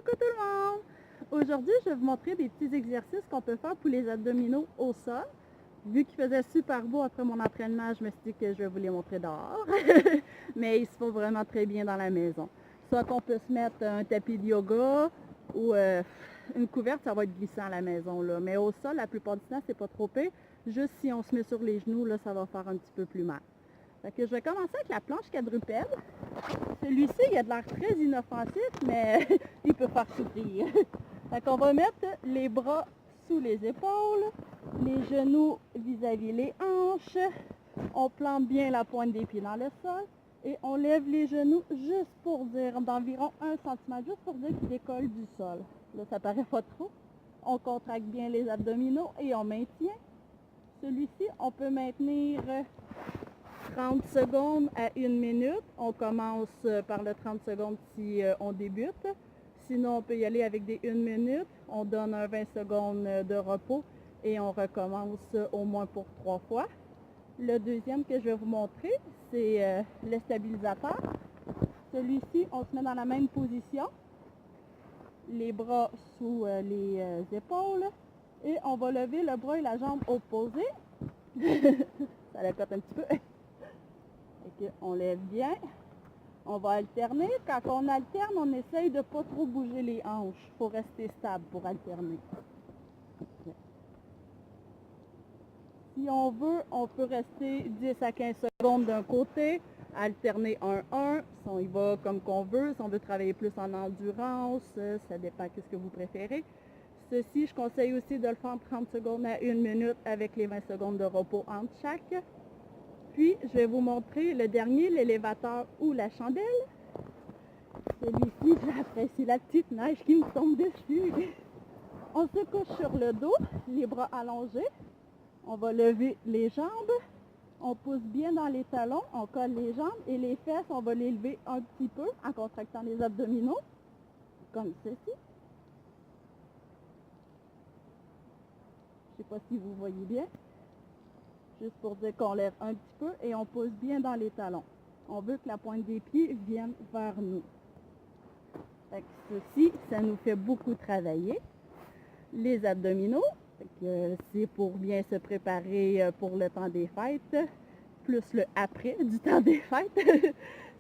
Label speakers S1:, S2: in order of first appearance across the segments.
S1: Coucou tout le monde! Aujourd'hui, je vais vous montrer des petits exercices qu'on peut faire pour les abdominaux au sol. Vu qu'il faisait super beau après mon entraînement, je me suis dit que je vais vous les montrer dehors. Mais il se faut vraiment très bien dans la maison. Soit qu'on peut se mettre un tapis de yoga ou une couverte, ça va être glissant à la maison, là. Mais au sol, la plupart du temps, c'est pas trop pire. Juste si on se met sur les genoux, là, ça va faire un petit peu plus mal. Fait que je vais commencer avec la planche quadrupède. Celui-ci, il a de l'air très inoffensif, mais il peut faire souffrir. Fait qu'on va mettre les bras sous les épaules, les genoux vis-à-vis les hanches. On plante bien la pointe des pieds dans le sol et on lève les genoux juste pour dire, d'environ 1 cm, juste pour dire qu'ils décollent du sol. Là, ça paraît pas trop. On contracte bien les abdominaux et on maintient. Celui-ci, on peut maintenir 30 secondes à 1 minute. On commence par le 30 secondes si on débute. Sinon, on peut y aller avec des 1 minute. On donne un 20 secondes de repos et on recommence au moins pour 3 fois. Le deuxième que je vais vous montrer, c'est le stabilisateur. Celui-ci, on se met dans la même position. Les bras sous les épaules. Et on va lever le bras et la jambe opposée. Ça la cote un petit peu. On lève bien. On va alterner. Quand on alterne, on essaye de ne pas trop bouger les hanches. Il faut rester stable pour alterner. Si on veut, on peut rester 10 à 15 secondes d'un côté, alterner 1-1. Si on y va comme qu'on veut, si on veut travailler plus en endurance, ça dépend de ce que vous préférez. Ceci, je conseille aussi de le faire 30 secondes à 1 minute avec les 20 secondes de repos entre chaque. Puis, je vais vous montrer le dernier, l'élévateur ou la chandelle. Celui-ci, j'apprécie la petite neige qui me tombe dessus. On se couche sur le dos, les bras allongés. On va lever les jambes. On pousse bien dans les talons, on colle les jambes et les fesses, on va les lever un petit peu en contractant les abdominaux, comme ceci. Je ne sais pas si vous voyez bien. Juste pour dire qu'on lève un petit peu et on pousse bien dans les talons. On veut que la pointe des pieds vienne vers nous. Fait que ceci, ça nous fait beaucoup travailler. Les abdominaux, c'est pour bien se préparer pour le temps des fêtes, plus le après du temps des fêtes.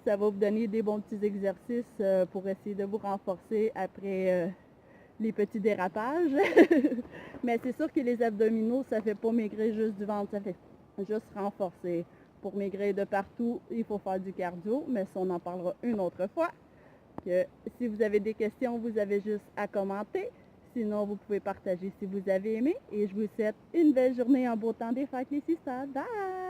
S1: Ça va vous donner des bons petits exercices pour essayer de vous renforcer après les petits dérapages. Mais c'est sûr que les abdominaux, ça ne fait pas maigrir juste du ventre, ça fait juste renforcer. Pour maigrir de partout, il faut faire du cardio, mais ça, on en parlera une autre fois. Que si vous avez des questions, vous avez juste à commenter. Sinon, vous pouvez partager si vous avez aimé. Et je vous souhaite une belle journée en beau temps des fêtes, les sisters. Bye!